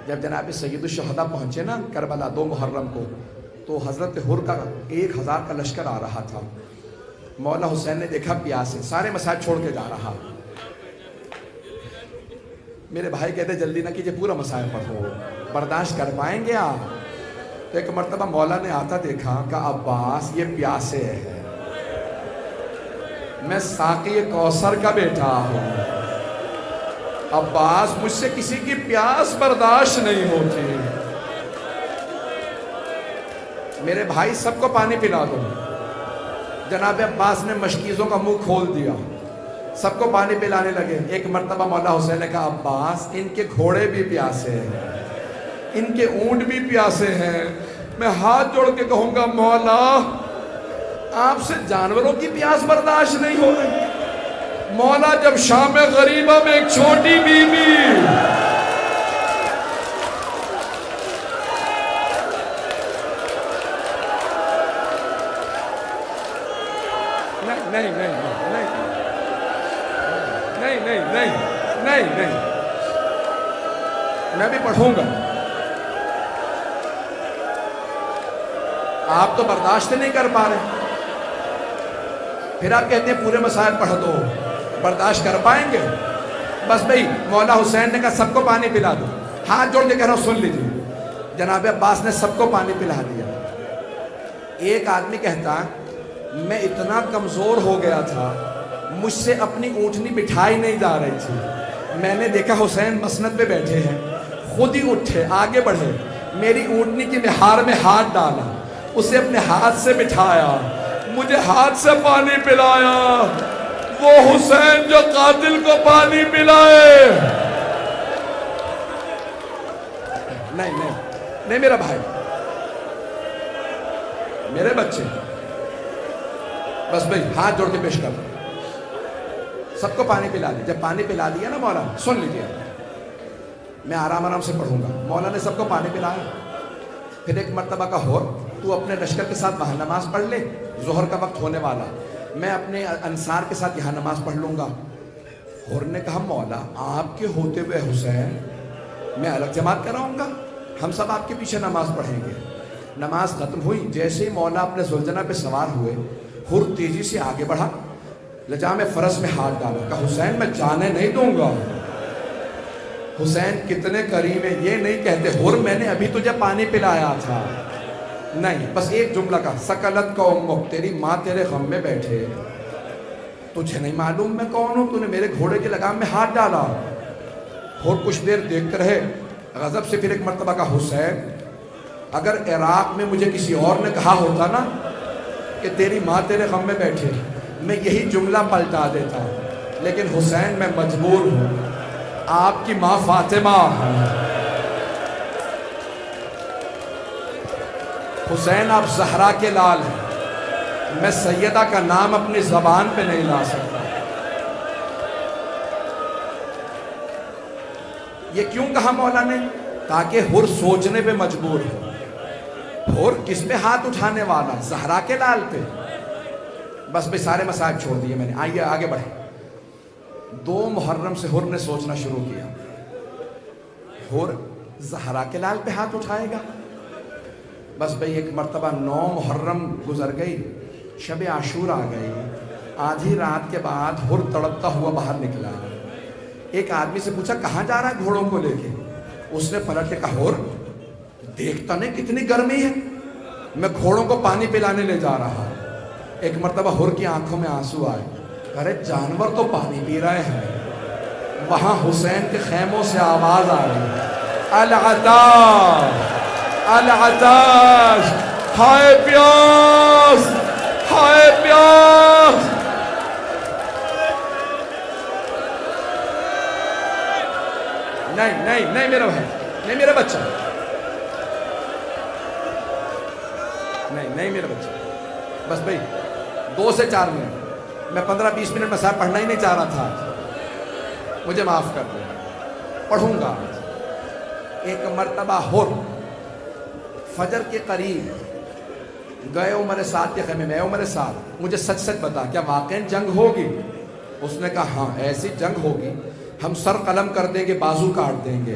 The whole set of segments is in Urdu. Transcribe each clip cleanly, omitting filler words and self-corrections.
جب جناب سید الشہداء پہنچے نا کربلا 2 محرم کو، تو حضرت حر کا 1000 کا لشکر آ رہا تھا۔ مولا حسین نے دیکھا پیاس ہے، سارے مسائل چھوڑ کے جا رہا۔ میرے بھائی کہتے جلدی نہ کیجئے، پورا مسائل پڑھو، برداشت کر پائیں گے آپ؟ تو ایک مرتبہ مولا نے آتا دیکھا کہ عباس یہ پیاسے ہے، میں ساقی کوثر کا بیٹا ہوں، عباس مجھ سے کسی کی پیاس برداشت نہیں ہوتی، میرے بھائی سب کو پانی پلا دو۔ جناب عباس نے مشکیزوں کا منہ کھول دیا، سب کو پانی پلانے لگے۔ ایک مرتبہ مولا حسین نے کہا عباس ان کے گھوڑے بھی پیاسے ہیں، ان کے اونٹ بھی پیاسے ہیں، میں ہاتھ جوڑ کے کہوں گا مولا آپ سے جانوروں کی پیاس برداشت نہیں ہو رہی۔ مولا جب شام غریبہ میں ایک چھوٹی بیوی نہیں نہیں نہیں نہیں نہیں نہیں نہیں نہیں، میں بھی پڑھوں گا، آپ تو برداشت نہیں کر پا رہے، پھر آپ کہتے ہیں پورے مسائل پڑھ دو، برداشت کر پائیں گے؟ بس بھئی مولا حسین نے کہا سب کو پانی پلا دو، ہاتھ جوڑ کے کہہ رہا ہوں سن لیجیے۔ جناب عباس نے سب کو پانی پلا دیا۔ ایک آدمی کہتا میں اتنا کمزور ہو گیا تھا، مجھ سے اپنی اونٹنی بٹھائی نہیں جا رہی تھی، میں نے دیکھا حسین مسند پہ بیٹھے ہیں، خود ہی اٹھے آگے بڑھے، میری اونٹنی کی مہار میں ہاتھ ڈالا، اسے اپنے ہاتھ سے بٹھایا، مجھے ہاتھ سے پانی پلایا، وہ حسین جو قاتل کو پانی پلائے۔ نہیں نہیں نہیں میرا بھائی، میرے بچے، بس بھئی ہاتھ جوڑ کے پیش کر دو، سب کو پانی پلا دیا۔ جب پانی پلا دیا نا مولا، سن لیجیے میں آرام آرام سے پڑھوں گا۔ مولا نے سب کو پانی پلایا، پھر ایک مرتبہ کا ہور تو اپنے لشکر کے ساتھ وہاں نماز پڑھ لے، ظہر کا وقت ہونے والا، میں اپنے انصار کے ساتھ یہاں نماز پڑھ لوں گا۔ ہور نے کہا مولا آپ کے ہوتے ہوئے حسین میں الگ جماعت کراؤں گا، ہم سب آپ کے پیچھے نماز پڑھیں گے۔ نماز ختم ہوئی، جیسے ہی مولا اپنے زلجنہ پہ سوار ہوئے، ہر تیزی سے آگے بڑھا، لجام فرس میں ہاتھ ڈالا، کہا حسین میں جانے نہیں دوں گا۔ حسین کتنے کریم ہیں، یہ نہیں کہتے ہر میں نے ابھی تجھے پانی پلایا تھا، نہیں، بس ایک جملہ کا سکلت کا امک، تیری ماں تیرے غم میں بیٹھے، تجھے نہیں معلوم میں کون ہوں، تو نے میرے گھوڑے کے لگام میں ہاتھ ڈالا۔ اور کچھ دیر دیکھتے رہے، غضب سے پھر ایک مرتبہ کا حسین اگر عراق میں مجھے کسی اور نے کہا ہوتا نا کہ تیری ماں تیرے غم میں بیٹھے، میں یہی جملہ پلٹا دیتا، لیکن حسین میں مجبور ہوں، آپ کی ماں فاطمہ، حسین آپ زہرا کے لال ہیں، میں سیدہ کا نام اپنی زبان پہ نہیں لا سکتا۔ یہ کیوں کہا مولا نے؟ تاکہ ہر سوچنے پہ مجبور ہو، ہر کس پہ ہاتھ اٹھانے والا؟ زہرا کے لال پہ۔ بس بھی سارے مسائل چھوڑ دیے میں نے، آئیے آگے بڑھیں۔ 2 محرم سے ہر نے سوچنا شروع کیا، ہر زہرا کے لال پہ ہاتھ اٹھائے گا؟ بس بھئی ایک مرتبہ 9 محرم گزر گئی، شب عاشور آ گئی، آدھی رات کے بعد ہر تڑپتا ہوا باہر نکلا۔ ایک آدمی سے پوچھا کہاں جا رہا ہے گھوڑوں کو لے کے؟ اس نے پلٹ کے کہا ہر دیکھتا نہیں کتنی گرمی ہے، میں گھوڑوں کو پانی پلانے لے جا رہا۔ ایک مرتبہ ہر کی آنکھوں میں آنسو آئے، ارے جانور تو پانی پی رہے ہیں۔ وہاں حسین کے خیموں سے آواز آ رہی، العطاش العطاش، ہائے پیاس ہائے پیاس۔ نہیں نہیں نہیں میرا بھائی، نہیں میرا بچہ، نہیں نہیں میرا بچہ، بس بھئی 2 سے 4 منٹ، میں 15-20 منٹ میں صاحب پڑھنا ہی نہیں چاہ رہا تھا، مجھے معاف کر دیں، پڑھوں گا۔ ایک مرتبہ ہر فجر کے قریب گئے عمر سعد کے خیمے میں، عمر سعد مجھے سچ سچ بتا کیا واقعی جنگ ہوگی؟ اس نے کہا ہاں ایسی جنگ ہوگی، ہم سر قلم کر دیں گے، بازو کاٹ دیں گے۔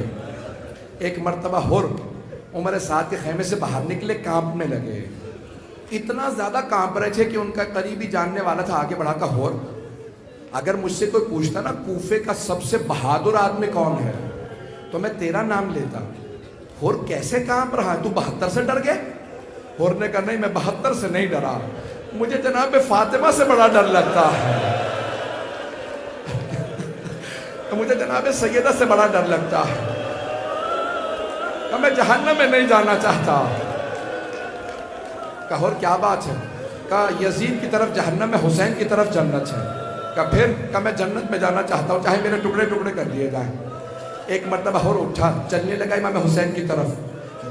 ایک مرتبہ ہر عمر سعد کے خیمے سے باہر نکلے، کانپنے لگے، اتنا زیادہ کانپ رہے تھے کہ ان کا قریبی جاننے والا تھا، آگے بڑھا کہا ہر اگر مجھ سے کوئی پوچھتا نا کوفے کا سب سے بہادر آدمی کون ہے تو میں تیرا نام لیتا۔ ہر کیسے کانپ رہا ہے، تو 72 سے ڈر گئے؟ ہر نے کہا نہیں، میں 72 سے نہیں ڈرا، مجھے جناب فاطمہ سے بڑا ڈر لگتا ہے، مجھے جناب سیدہ سے بڑا ڈر لگتا ہے، میں جہنم میں نہیں جانا چاہتا۔ کہا اور کیا بات ہے؟ کہا یزید کی طرف جہنم ہے، حسین کی طرف جنت ہے۔ کہا پھر؟ کہا میں جنت میں جانا چاہتا ہوں، چاہے میرے ٹکڑے ٹکڑے کر دیے جائیں۔ ایک مرتبہ ہور اٹھا، چلنے لگا امام حسین کی طرف،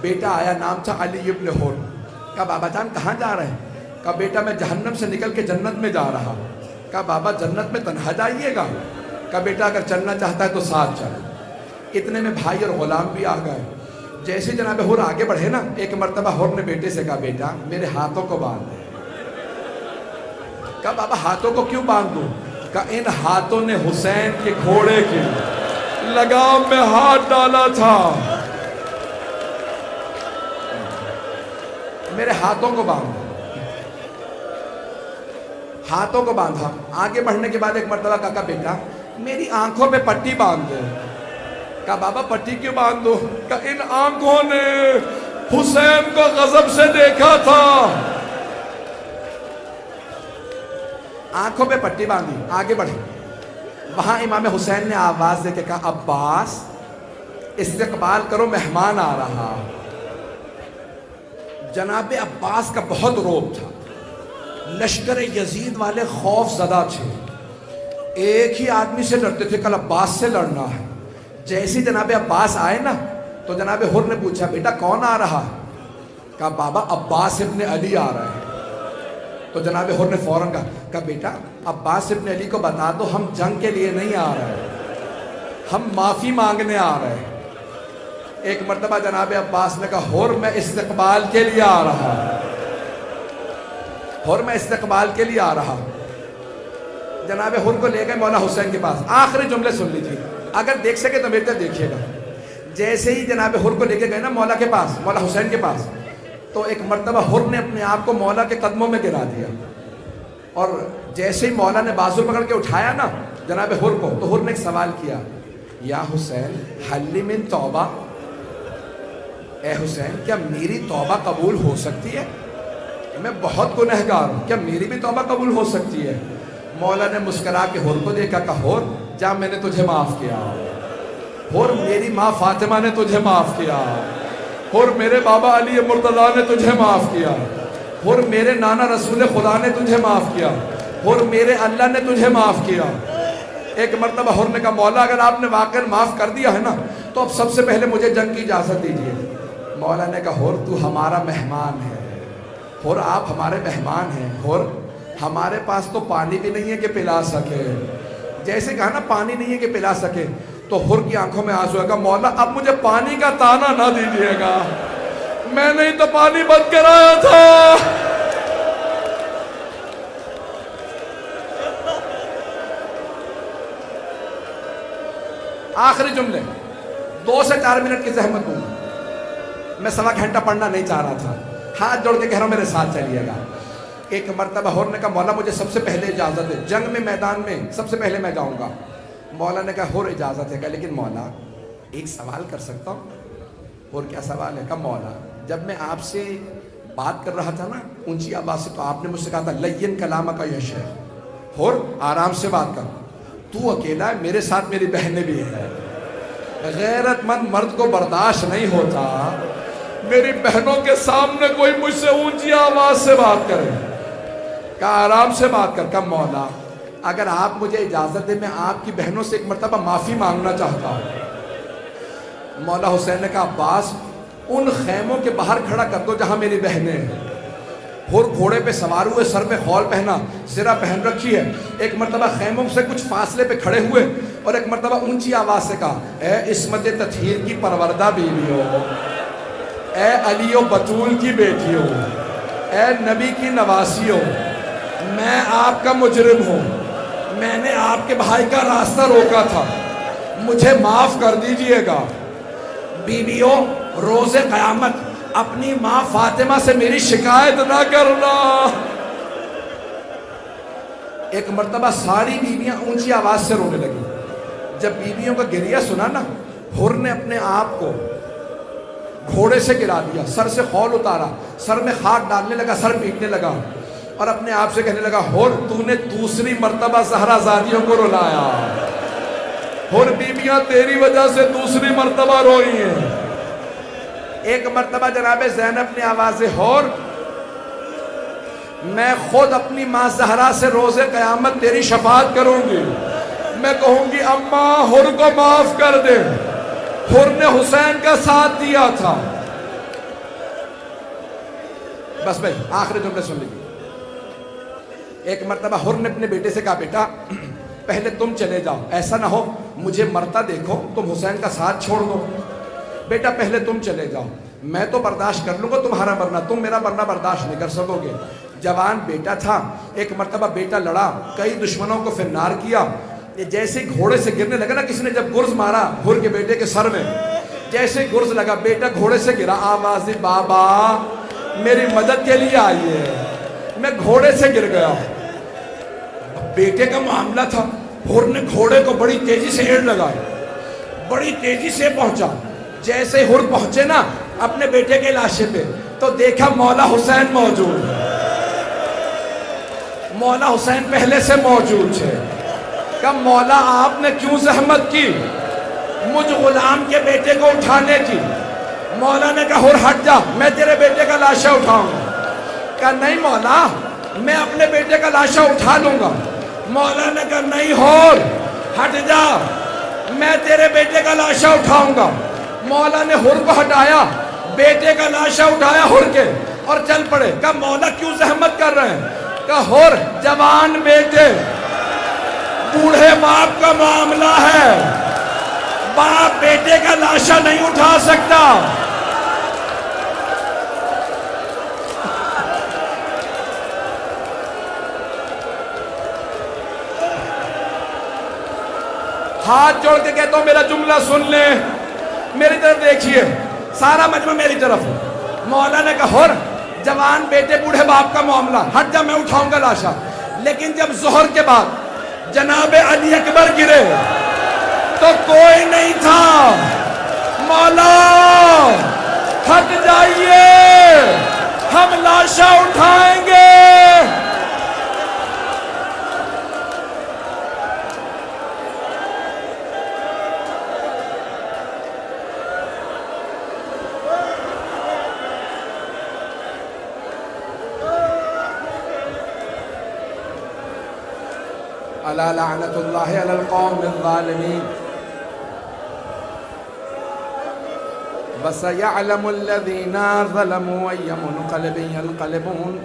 بیٹا آیا، نام تھا علی ابن ہور۔ کہا بابا جان کہاں جا رہے ہیں؟ کہا بیٹا میں جہنم سے نکل کے جنت میں جا رہا۔ کہا بابا جنت میں تنہا جائیے گا؟ کہا بیٹا اگر چلنا چاہتا ہے تو ساتھ چل۔ اتنے میں بھائی اور غلام بھی آ گئے۔ جیسے جناب ہور آگے بڑھے نا، ایک مرتبہ ہور نے بیٹے سے کہا بیٹا میرے ہاتھوں کو باندھ دے۔ کہا بابا ہاتھوں کو کیوں باندھ دوں؟ کہا ان ہاتھوں نے حسین کے گھوڑے کی لگام میں ہاتھ ڈالا تھا، میرے ہاتھوں کو باندھ۔ ہاتھوں کو باندھا۔ آگے بڑھنے کے بعد ایک مرتبہ کہا بیٹا میری آنکھوں پہ پٹی باندھ دے۔ کہا بابا پٹی کیوں باندھ دو؟ کہا ان آنکھوں نے حسین کو غضب سے دیکھا تھا، آنکھوں پہ پٹی باندھی۔ آگے بڑھے، وہاں امام حسین نے آواز دے کے کہا عباس استقبال کرو، مہمان آ رہا۔ جناب عباس کا بہت روب تھا، لشکر یزید والے خوف زدہ تھے، ایک ہی آدمی سے لڑتے تھے، کل عباس سے لڑنا ہے۔ جیسے جناب عباس آئے نا تو جناب ہر نے پوچھا بیٹا کون آ رہا ہے؟ کہا بابا عباس ابن علی آ رہا ہے۔ تو جناب ہر نے فوراً کہا بیٹا عباس ابن علی کو بتا دو ہم جنگ کے لیے نہیں آ رہے، ہم معافی مانگنے آ رہے ہیں۔ ایک مرتبہ جناب عباس نے کہا ہر میں استقبال کے لیے آ رہا، ہر میں استقبال کے لیے آ رہا۔ جناب ہر کو لے گئے مولا حسین کے پاس۔ آخری جملے سن لیجیے، اگر دیکھ سکے تو میرے طرف دیکھیے گا۔ جیسے ہی جناب ہر کو لے کے گئے نا مولا کے پاس، مولا حسین کے پاس، تو ایک مرتبہ ہر نے اپنے آپ کو مولا کے قدموں میں گرا دیا، اور جیسے ہی مولا نے بازو پکڑ کے اٹھایا نا جناب ہر کو، تو ہر نے ایک سوال کیا، یا حسین حل من توبہ، اے حسین کیا میری توبہ قبول ہو سکتی ہے؟ میں بہت گنہگار ہوں، کیا میری بھی توبہ قبول ہو سکتی ہے؟ مولا نے مسکرا کے ہر کو دیکھا، کہا ہر جا میں نے تجھے معاف کیا، ہر میری ماں فاطمہ نے تجھے معاف کیا، ہر میرے بابا علی مرتضیٰ نے تجھے معاف کیا، ہر میرے نانا رسول خدا نے تجھے معاف کیا، ہر میرے اللہ نے تجھے معاف کیا۔ ایک مرتبہ ہر نے کہا مولا اگر آپ نے واقعا معاف کر دیا ہے نا تو اب سب سے پہلے مجھے جنگ کی اجازت دیجیے۔ مولا نے کہا ہر تو ہمارا مہمان ہے، ہر آپ ہمارے مہمان ہیں، ہر ہمارے پاس تو پانی بھی نہیں ہے کہ پلا سکے۔ جیسے کہا نا پانی نہیں ہے کہ پلا سکے، تو ہر کی آنکھوں میں آنسو ہے، کہا مولا اب مجھے پانی کا تانا نہ دیجیے گا، میں نے تو پانی بند کرایا تھا۔ آخری جملے 2 سے 4 منٹ کی زحمت دوں، میں 1.25 گھنٹہ پڑھنا نہیں چاہ رہا تھا، ہاتھ جوڑ کے کہہ رہا ہوں میرے ساتھ چلیے گا۔ ایک مرتبہ ہر نے کہا مولا مجھے سب سے پہلے اجازت ہے، جنگ میں میدان میں سب سے پہلے میں جاؤں گا۔ مولا نے کہا ہر اجازت ہے، کہا لیکن مولا ایک سوال کر سکتا ہوں؟ اور کیا سوال ہے؟ کہا مولا جب میں آپ سے بات کر رہا تھا نا اونچی آواز سے، تو آپ نے مجھ سے کہا تھا لین کلامک یا شیخ، ہر آرام سے بات کر، تو اکیلا ہے، میرے ساتھ میری بہنیں بھی ہیں، غیرت مند مرد کو برداشت نہیں ہوتا میری بہنوں کے سامنے کوئی مجھ سے اونچی آواز سے بات کرے۔ کہا آرام سے بات کر۔ کہا مولا اگر آپ مجھے اجازت دیں میں آپ کی بہنوں سے ایک مرتبہ معافی مانگنا چاہتا ہوں۔ مولا حسین نے کہا عباس ان خیموں کے باہر کھڑا کر دو جہاں میری بہنیں ہیں۔ ہر گھوڑے پہ سوار ہوئے، سر پہ خول پہنا، زرہ پہن رکھی ہے، ایک مرتبہ خیموں سے کچھ فاصلے پہ کھڑے ہوئے اور ایک مرتبہ اونچی آواز سے کہا اے عصمت تطہیر کی پروردہ بیویوں، اے علی و بطول کی بیٹیوں، اے نبی کی نواسیوں، میں آپ کا مجرم ہوں، میں نے آپ کے بھائی کا راستہ روکا تھا، مجھے معاف کر دیجئے گا۔ بیویوں روز قیامت اپنی ماں فاطمہ سے میری شکایت نہ کرنا. ایک مرتبہ ساری بیویاں اونچی آواز سے رونے لگی. جب بیویوں کا گریہ سنا نا، حر نے اپنے آپ کو گھوڑے سے گرا دیا، سر سے خول اتارا، سر میں خاک ڈالنے لگا، سر پیٹنے لگا اور اپنے آپ سے کہنے لگا، حر تو نے دوسری مرتبہ زہرا زادیوں کو رلایا. حر بیویاں تیری وجہ سے دوسری مرتبہ روئی ہیں. ایک مرتبہ جناب زینب نے آواز حر، میں خود اپنی ماں زہرا سے روز قیامت تیری شفاعت کروں گی. میں کہوں گی اماں حر کو معاف کر دے، حر نے حسین کا ساتھ دیا تھا. بس بھائی آخری جملے سن لیجیے. ایک مرتبہ حر نے اپنے بیٹے سے کہا، بیٹا پہلے تم چلے جاؤ، ایسا نہ ہو مجھے مرتا دیکھو تم حسین کا ساتھ چھوڑ دو. بیٹا پہلے تم چلے جاؤ، میں تو برداشت کر لوں گا تمہارا مرنا، تم میرا مرنا برداشت نہیں کر سکو گے. جوان بیٹا تھا. ایک مرتبہ بیٹا لڑا، کئی دشمنوں کو فنار کیا. یہ جیسے گھوڑے سے گرنے لگا نا، کسی نے جب گرز مارا حر کے بیٹے کے سر میں، جیسے گرز لگا بیٹا گھوڑے سے گرا. آواز بابا میری مدد کے لیے آئیے، میں گھوڑے سے گر گیا. بیٹے کا معاملہ تھا. حر نے گھوڑے کو بڑی تیزی سے ایڑ لگائی، بڑی تیزی سے پہنچا. جیسے حر پہنچے نا اپنے بیٹے کے لاشے پہ، تو دیکھا مولا حسین موجود. مولا حسین پہلے سے موجود ہے. کہ مولا آپ نے کیوں زحمت کی مجھ غلام کے بیٹے کو اٹھانے کی؟ مولا نے کہا حر ہٹ جا، میں تیرے بیٹے کا لاشا اٹھاؤں گا. کہا نہیں مولا، میں اپنے بیٹے کا لاشا اٹھا لوں گا. مولا نے کہا نہیں حر ہٹ جا، میں تیرے بیٹے کا لاشا اٹھاؤں گا. مولا نے حر کو ہٹایا، بیٹے کا لاشا اٹھایا حر کے اور چل پڑے. کہا مولا کیوں زحمت کر رہے ہیں؟ کہا حر جوان بیٹے، بوڑھے باپ کا معاملہ ہے، باپ بیٹے کا لاشا نہیں اٹھا سکتا. ہاتھ جوڑ کے کہتا ہوں میرا جملہ سن لیں، میری طرف دیکھیے، سارا مجمع میری طرف ہے. مولا نے کہا حر جوان بیٹے بوڑھے باپ کا معاملہ، ہٹ جا میں اٹھاؤں گا لاشا. لیکن جب ظہر کے بعد جناب علی اکبر گرے تو کوئی نہیں تھا. مولا ہٹ جائیے، ہم لاشا اٹھائیں گے. الا لعنت اللہ علی القوم الظالمین وسيعلم الذین ظلموا أي منقلب ينقلبون.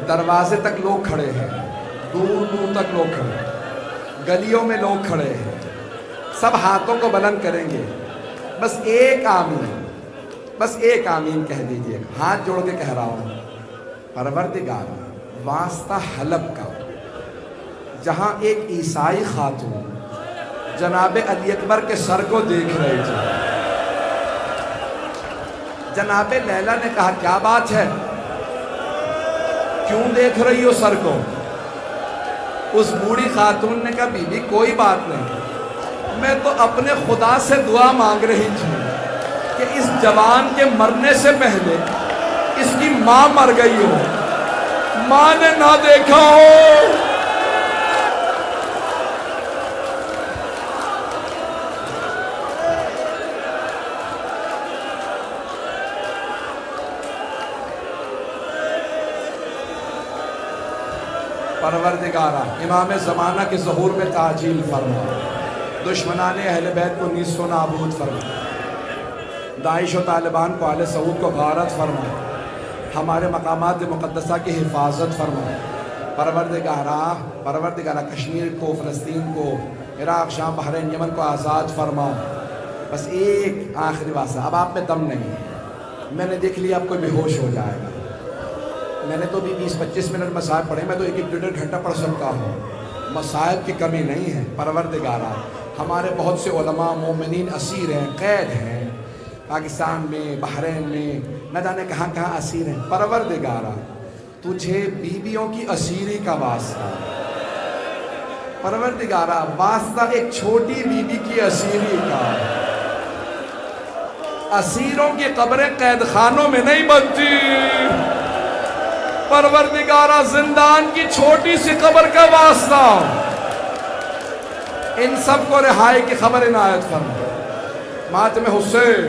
دروازے تک لوگ کھڑے ہیں، دور دور تک لوگ کھڑے ہیں، گلیوں میں لوگ کھڑے ہیں، سب ہاتھوں کو بلند کریں گے. بس ایک آمین، بس ایک آمین کہہ دیجئے. ہاتھ جوڑ کے کہہ رہا ہوں، پروردگار واسطہ حلب کا، جہاں ایک عیسائی خاتون جناب علی اکبر کے سر کو دیکھ رہی تھی. جناب لیلا نے کہا کیا بات ہے، کیوں دیکھ رہی ہو سر کو؟ اس بوڑھی خاتون نے کہا بی بی کوئی بات نہیں، میں تو اپنے خدا سے دعا مانگ رہی تھی کہ اس جوان کے مرنے سے پہلے اس کی ماں مر گئی ہو، ماں نے نہ دیکھا ہو. پروردگارہ امام زمانہ کے ظہور میں تعجیل فرما، دشمنان اہل بیت کو نیست و نابود فرما، داعش و طالبان کو آل سعود کو غارت فرما، ہمارے مقامات مقدسہ کی حفاظت فرما. پروردگارہ کشمیر کو، فلسطین کو، عراق، شام، بحرین، یمن کو آزاد فرما. بس ایک آخری واسطہ، اب آپ میں دم نہیں ہے، میں نے دیکھ لیا اب کوئی بے ہوش ہو جائے گا. میں نے تو بھی 20-25 منٹ مصائب پڑھے، میں تو ایک 1-1.5 گھنٹہ پڑھ سکتا ہوں. مصائب کی کمی نہیں ہے. پروردگارہ ہمارے بہت سے علماء مومنین اسیر ہیں، قید ہیں، پاکستان میں، بحرین میں، نہ جانے کہاں کہاں اسیر ہیں۔ پروردگارا تجھے بیویوں کی اسیری کا واسطہ، پروردگارا واسطہ ایک چھوٹی بیوی کی اسیری کا۔ اسیروں کی قبریں قید خانوں میں نہیں بنتی، پروردگارا زندان کی چھوٹی سی قبر کا واسطہ ان سب کو رہائی کی خبر عنایت فرما۔ ماتم حسین